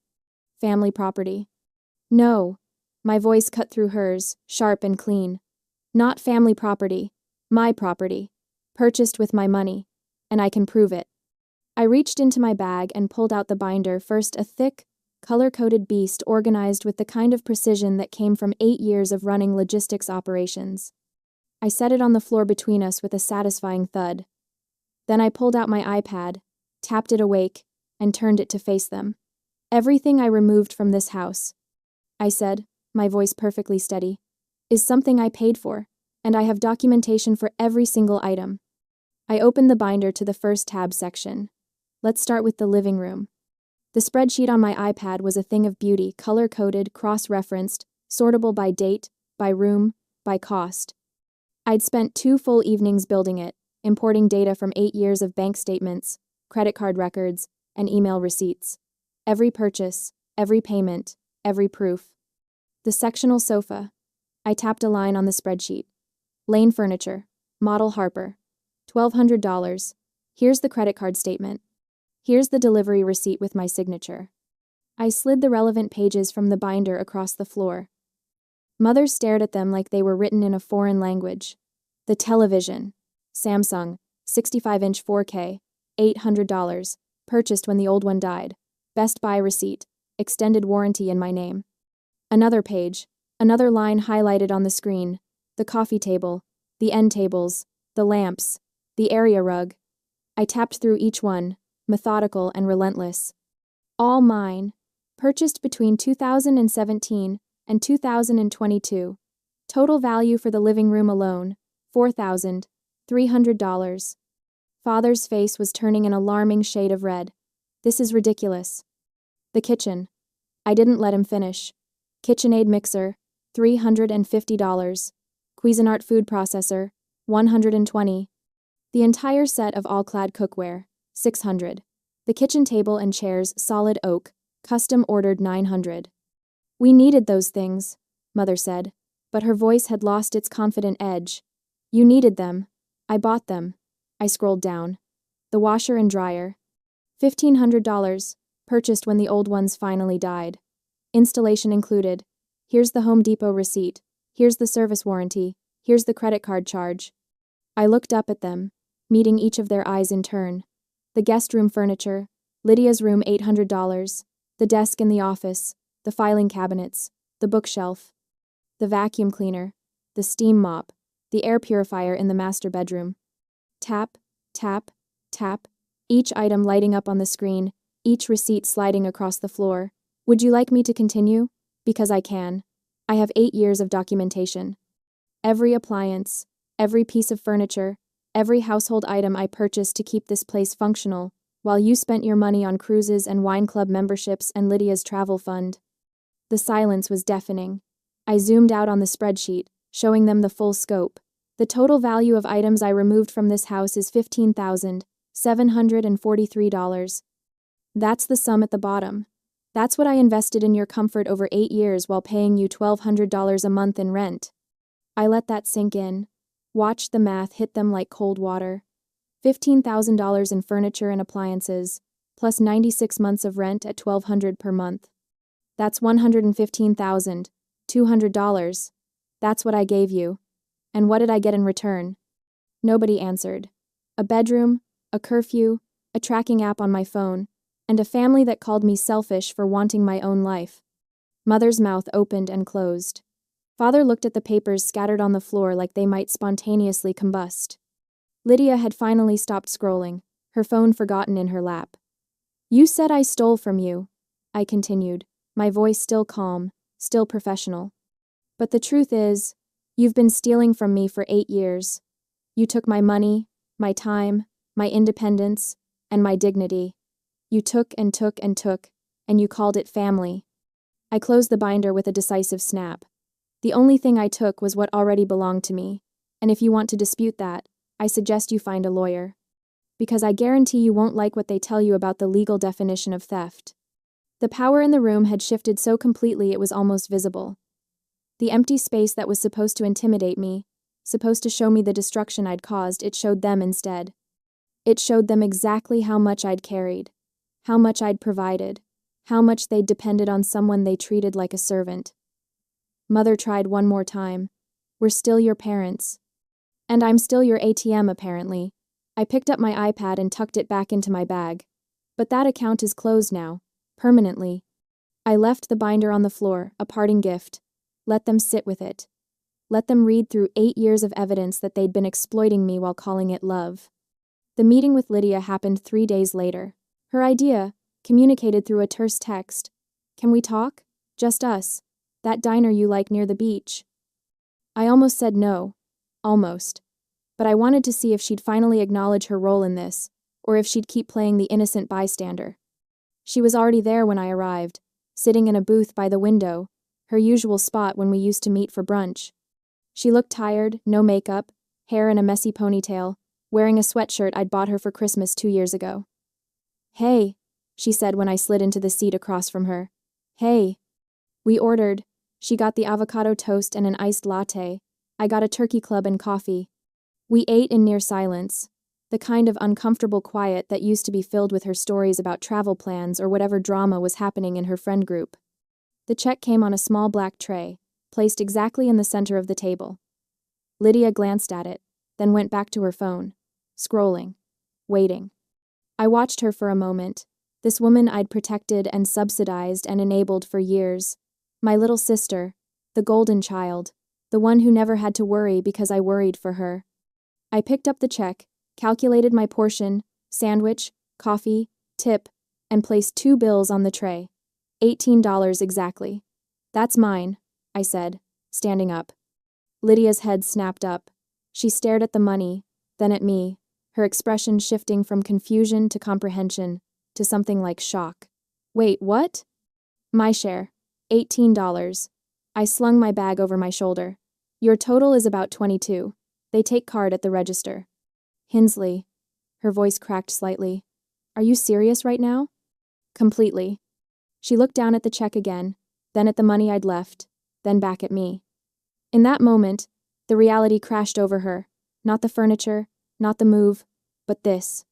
Family property. "No." My voice cut through hers, sharp and clean. "Not family property. My property. Purchased with my money. And I can prove it." I reached into my bag and pulled out the binder, first a thick, color-coded beast organized with the kind of precision that came from 8 years of running logistics operations. I set it on the floor between us with a satisfying thud. Then I pulled out my iPad, tapped it awake, and turned it to face them. "Everything I removed from this house," I said, my voice perfectly steady, "is something I paid for, and I have documentation for every single item." I opened the binder to the first tab section. Let's start with the living room. The spreadsheet on my iPad was a thing of beauty, color-coded, cross-referenced, sortable by date, by room, by cost. I'd spent 2 full evenings building it, importing data from 8 years of bank statements, credit card records, and email receipts. Every purchase, every payment, every proof. The sectional sofa. I tapped a line on the spreadsheet. Lane Furniture. Model Harper. $1,200. Here's the credit card statement. Here's the delivery receipt with my signature. I slid the relevant pages from the binder across the floor. Mother stared at them like they were written in a foreign language. The television. Samsung. 65-inch 4K. $800. Purchased when the old one died. Best Buy receipt. Extended warranty in my name. Another page. Another line highlighted on the screen. The coffee table. The end tables. The lamps. The area rug. I tapped through each one, methodical and relentless. All mine. Purchased between 2017 and 2022. Total value for the living room alone, $4,300. Father's face was turning an alarming shade of red. "This is ridiculous." The kitchen. I didn't let him finish. KitchenAid mixer, $350. Cuisinart food processor, $120. The entire set of all-clad cookware, $600. The kitchen table and chairs, solid oak, custom ordered, $900. "We needed those things," Mother said, but her voice had lost its confident edge. "You needed them. I bought them." I scrolled down. The washer and dryer. $1,500. Purchased when the old ones finally died. Installation included. Here's the Home Depot receipt. Here's the service warranty. Here's the credit card charge. I looked up at them, meeting each of their eyes in turn. The guest room furniture. Lydia's room, $800. The desk in the office. The filing cabinets. The bookshelf. The vacuum cleaner. The steam mop. The air purifier in the master bedroom. Tap, tap, tap. Each item lighting up on the screen. Each receipt sliding across the floor. Would you like me to continue? Because I can. I have 8 years of documentation. Every appliance, every piece of furniture, every household item I purchased to keep this place functional, while you spent your money on cruises and wine club memberships and Lydia's travel fund. The silence was deafening. I zoomed out on the spreadsheet, showing them the full scope. The total value of items I removed from this house is $15,743. That's the sum at the bottom. That's what I invested in your comfort over 8 years while paying you $1,200 a month in rent. I let that sink in. Watched the math hit them like cold water. $15,000 in furniture and appliances, plus 96 months of rent at $1,200 per month. That's $115,200. That's what I gave you. And what did I get in return? Nobody answered. A bedroom, a curfew, a tracking app on my phone, and a family that called me selfish for wanting my own life. Mother's mouth opened and closed. Father looked at the papers scattered on the floor like they might spontaneously combust. Lydia had finally stopped scrolling, her phone forgotten in her lap. You said I stole from you, I continued, my voice still calm, still professional. But the truth is, you've been stealing from me for 8 years. You took my money, my time, my independence, and my dignity. You took and took and took, and you called it family. I closed the binder with a decisive snap. The only thing I took was what already belonged to me, and if you want to dispute that, I suggest you find a lawyer. Because I guarantee you won't like what they tell you about the legal definition of theft. The power in the room had shifted so completely it was almost visible. The empty space that was supposed to intimidate me, supposed to show me the destruction I'd caused, it showed them instead. It showed them exactly how much I'd carried, how much I'd provided, how much they'd depended on someone they treated like a servant. Mother tried one more time. We're still your parents. And I'm still your ATM, apparently. I picked up my iPad and tucked it back into my bag. But that account is closed now, permanently. I left the binder on the floor, a parting gift. Let them sit with it. Let them read through 8 years of evidence that they'd been exploiting me while calling it love. The meeting with Lydia happened 3 days later. Her idea, communicated through a terse text. Can we talk? Just us. That diner you like near the beach. I almost said no. Almost. But I wanted to see if she'd finally acknowledge her role in this, or if she'd keep playing the innocent bystander. She was already there when I arrived, sitting in a booth by the window, her usual spot when we used to meet for brunch. She looked tired, no makeup, hair in a messy ponytail, wearing a sweatshirt I'd bought her for Christmas 2 years ago. Hey, she said when I slid into the seat across from her. Hey. We ordered. She got the avocado toast and an iced latte. I got a turkey club and coffee. We ate in near silence, the kind of uncomfortable quiet that used to be filled with her stories about travel plans or whatever drama was happening in her friend group. The check came on a small black tray, placed exactly in the center of the table. Lydia glanced at it, then went back to her phone, scrolling, waiting. I watched her for a moment, this woman I'd protected and subsidized and enabled for years. My little sister, the golden child, the one who never had to worry because I worried for her. I picked up the check, calculated my portion, sandwich, coffee, tip, and placed 2 bills on the tray. $18 exactly. That's mine, I said, standing up. Lydia's head snapped up. She stared at the money, then at me, her expression shifting from confusion to comprehension, to something like shock. Wait, what? My share. $18. I slung my bag over my shoulder. Your total is about 22. They take card at the register. Hinsley. Her voice cracked slightly. Are you serious right now? Completely. She looked down at the check again, then at the money I'd left, then back at me. In that moment, the reality crashed over her. Not the furniture, not the move, but this.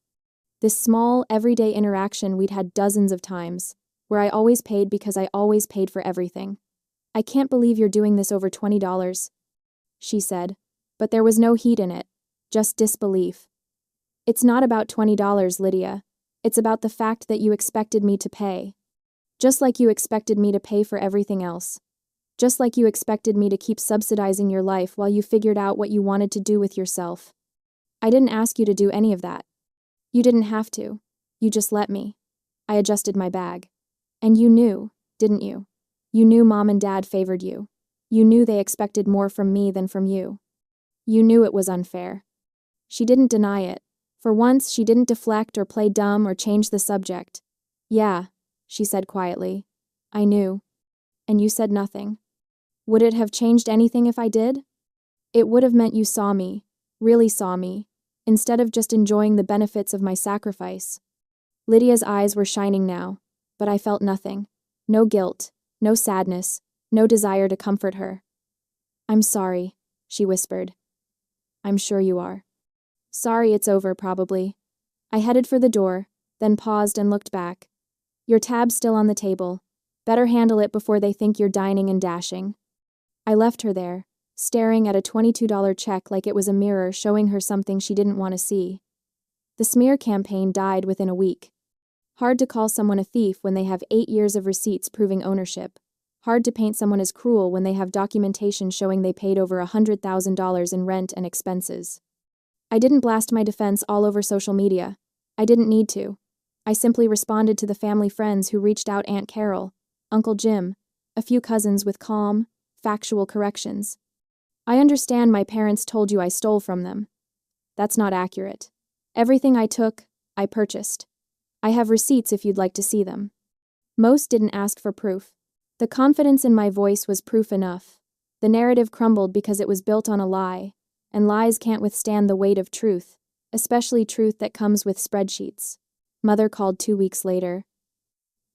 This small, everyday interaction we'd had dozens of times, where I always paid because I always paid for everything. I can't believe you're doing this over $20, she said, but there was no heat in it, just disbelief. It's not about $20, Lydia. It's about the fact that you expected me to pay. Just like you expected me to pay for everything else. Just like you expected me to keep subsidizing your life while you figured out what you wanted to do with yourself. I didn't ask you to do any of that. You didn't have to. You just let me. I adjusted my bag. And you knew, didn't you? You knew Mom and Dad favored you. You knew they expected more from me than from you. You knew it was unfair. She didn't deny it. For once, she didn't deflect or play dumb or change the subject. Yeah, she said quietly. I knew. And you said nothing. Would it have changed anything if I did? It would have meant you saw me, really saw me, instead of just enjoying the benefits of my sacrifice. Lydia's eyes were shining now, but I felt nothing. No guilt, no sadness, no desire to comfort her. I'm sorry, she whispered. I'm sure you are. Sorry, it's over, probably. I headed for the door, then paused and looked back. Your tab's still on the table. Better handle it before they think you're dining and dashing. I left her there, staring at a $22 check like it was a mirror showing her something she didn't want to see. The smear campaign died within a week. Hard to call someone a thief when they have 8 years of receipts proving ownership. Hard to paint someone as cruel when they have documentation showing they paid over $100,000 in rent and expenses. I didn't blast my defense all over social media. I didn't need to. I simply responded to the family friends who reached out: Aunt Carol, Uncle Jim, a few cousins, with calm, factual corrections. I understand my parents told you I stole from them. That's not accurate. Everything I took, I purchased. I have receipts if you'd like to see them. Most didn't ask for proof. The confidence in my voice was proof enough. The narrative crumbled because it was built on a lie, and lies can't withstand the weight of truth, especially truth that comes with spreadsheets. Mother called 2 weeks later.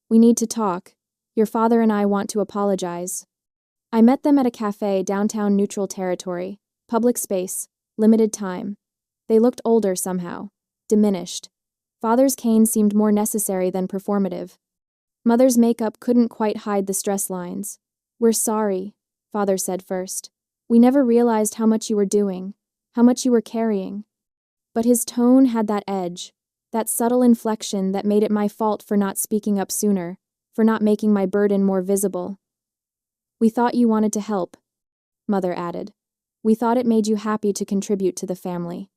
We need to talk. Your father and I want to apologize. I met them at a cafe downtown, neutral territory, public space, limited time. They looked older somehow, diminished. Father's cane seemed more necessary than performative. Mother's makeup couldn't quite hide the stress lines. We're sorry, Father said first. We never realized how much you were doing, how much you were carrying. But his tone had that edge, that subtle inflection that made it my fault for not speaking up sooner, for not making my burden more visible. We thought you wanted to help, Mother added. We thought it made you happy to contribute to the family.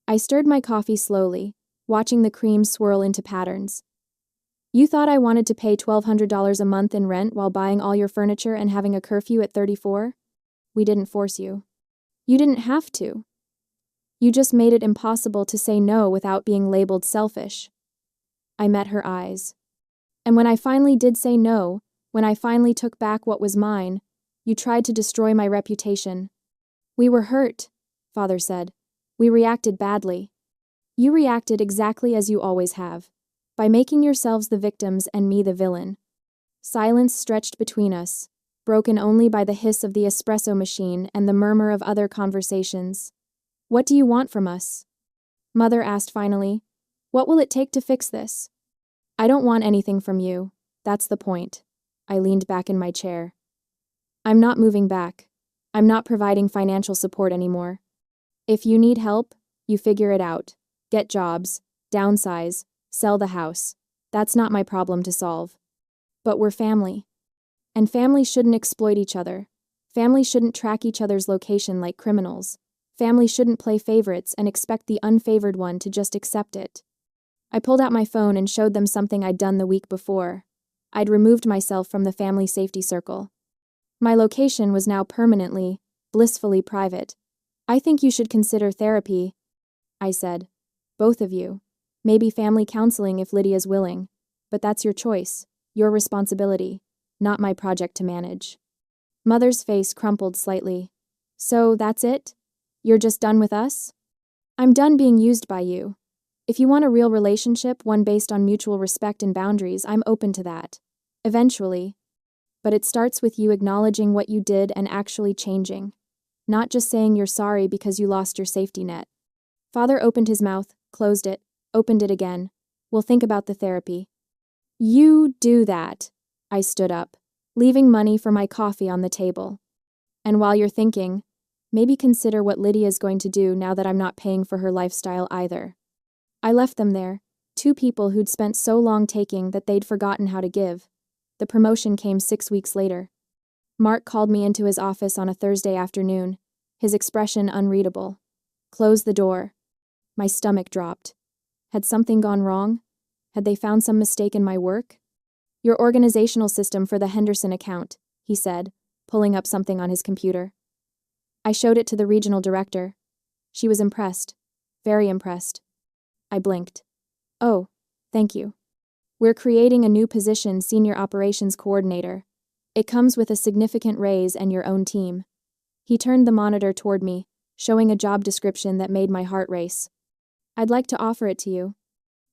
I stirred my coffee slowly, watching the cream swirl into patterns. You thought I wanted to pay $1,200 a month in rent while buying all your furniture and having a curfew at 34? We didn't force you. You didn't have to. You just made it impossible to say no without being labeled selfish. I met her eyes. And when I finally did say no, when I finally took back what was mine, you tried to destroy my reputation. We were hurt, Father said. We reacted badly. You reacted exactly as you always have, by making yourselves the victims and me the villain. Silence stretched between us, broken only by the hiss of the espresso machine and the murmur of other conversations. What do you want from us? Mother asked finally. What will it take to fix this? I don't want anything from you. That's the point. I leaned back in my chair. I'm not moving back. I'm not providing financial support anymore. If you need help, you figure it out. Get jobs, downsize, sell the house. That's not my problem to solve. But we're family. And families shouldn't exploit each other. Families shouldn't track each other's location like criminals. Families shouldn't play favorites and expect the unfavored one to just accept it. I pulled out my phone and showed them something I'd done the week before. I'd removed myself from the family safety circle. My location was now permanently, blissfully private. I think you should consider therapy, I said. Both of you. Maybe family counseling if Lydia's willing. But that's your choice, your responsibility, not my project to manage. Mother's face crumpled slightly. So that's it? You're just done with us? I'm done being used by you. If you want a real relationship, one based on mutual respect and boundaries, I'm open to that. Eventually. But it starts with you acknowledging what you did and actually changing. Not just saying you're sorry because you lost your safety net. Father opened his mouth, closed it, opened it again. We'll think about the therapy. You do that. I stood up, leaving money for my coffee on the table. And while you're thinking, maybe consider what Lydia's going to do now that I'm not paying for her lifestyle either. I left them there, two people who'd spent so long taking that they'd forgotten how to give. The promotion came 6 weeks later. Mark called me into his office on a Thursday afternoon, his expression unreadable. Close the door. My stomach dropped. Had something gone wrong? Had they found some mistake in my work? Your organizational system for the Henderson account, he said, pulling up something on his computer. I showed it to the regional director. She was impressed. Very impressed. I blinked. Oh, thank you. We're creating a new position, Senior Operations Coordinator. It comes with a significant raise and your own team. He turned the monitor toward me, showing a job description that made my heart race. I'd like to offer it to you.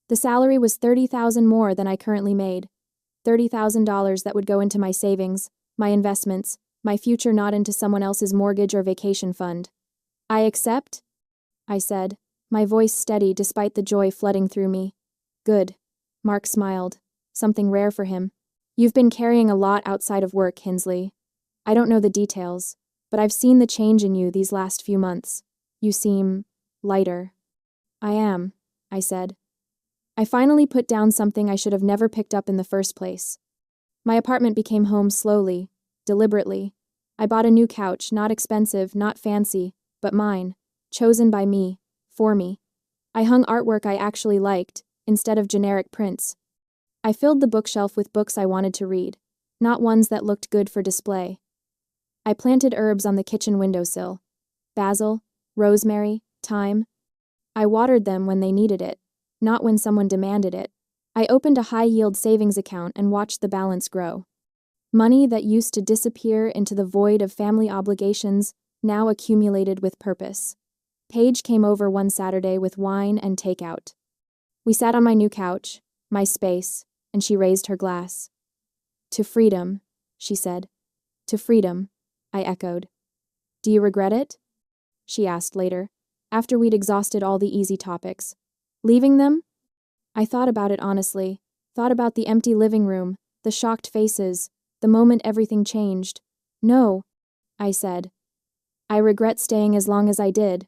The salary was $30,000 more than I currently made. $30,000 that would go into my savings, my investments, my future, not into someone else's mortgage or vacation fund. I accept, I said, my voice steady despite the joy flooding through me. Good. Mark smiled. Something rare for him. You've been carrying a lot outside of work, Hinsley. I don't know the details, but I've seen the change in you these last few months. You seem lighter. I am, I said. I finally put down something I should have never picked up in the first place. My apartment became home slowly, deliberately. I bought a new couch, not expensive, not fancy, but mine, chosen by me, for me. I hung artwork I actually liked, instead of generic prints. I filled the bookshelf with books I wanted to read, not ones that looked good for display. I planted herbs on the kitchen windowsill. Basil, rosemary, thyme. I watered them when they needed it, not when someone demanded it. I opened a high-yield savings account and watched the balance grow. Money that used to disappear into the void of family obligations now accumulated with purpose. Paige came over one Saturday with wine and takeout. We sat on my new couch, my space, and she raised her glass. To freedom, she said. To freedom, I echoed. Do you regret it? She asked later, after we'd exhausted all the easy topics. Leaving them? I thought about it honestly, thought about the empty living room, the shocked faces, the moment everything changed. No, I said. I regret staying as long as I did.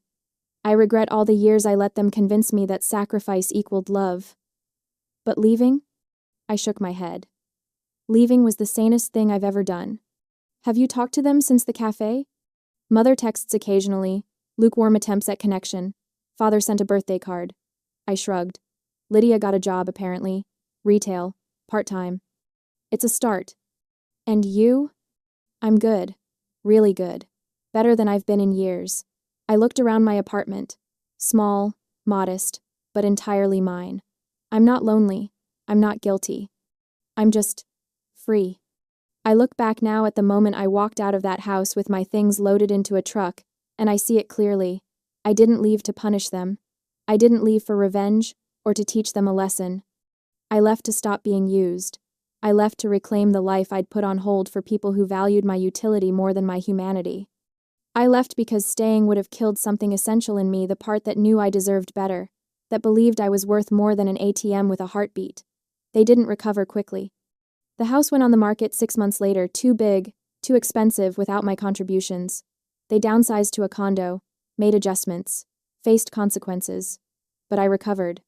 I regret all the years I let them convince me that sacrifice equaled love. But leaving? I shook my head. Leaving was the sanest thing I've ever done. Have you talked to them since the cafe? Mother texts occasionally, lukewarm attempts at connection. Father sent a birthday card. I shrugged. Lydia got a job, apparently. Retail. Part-time. It's a start. And you? I'm good. Really good. Better than I've been in years. I looked around my apartment. Small, modest, but entirely mine. I'm not lonely. I'm not guilty. I'm just free. I look back now at the moment I walked out of that house with my things loaded into a truck, and I see it clearly. I didn't leave to punish them. I didn't leave for revenge or to teach them a lesson. I left to stop being used. I left to reclaim the life I'd put on hold for people who valued my utility more than my humanity. I left because staying would have killed something essential in me, the part that knew I deserved better, that believed I was worth more than an ATM with a heartbeat. They didn't recover quickly. The house went on the market 6 months later, too big, too expensive without my contributions. They downsized to a condo, made adjustments, faced consequences. But I recovered.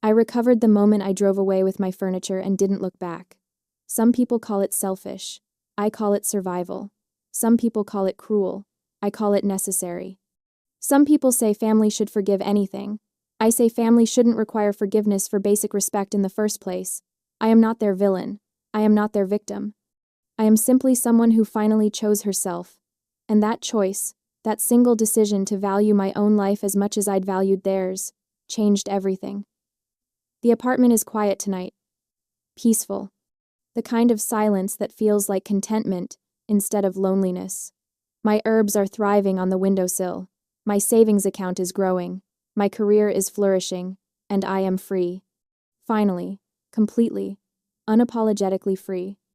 I recovered the moment I drove away with my furniture and didn't look back. Some people call it selfish. I call it survival. Some people call it cruel. I call it necessary. Some people say family should forgive anything. I say family shouldn't require forgiveness for basic respect in the first place. I am not their villain. I am not their victim. I am simply someone who finally chose herself. And that choice, that single decision to value my own life as much as I'd valued theirs, changed everything. The apartment is quiet tonight. Peaceful. The kind of silence that feels like contentment instead of loneliness. My herbs are thriving on the windowsill. My savings account is growing. My career is flourishing. And I am free. Finally. Completely. Unapologetically free.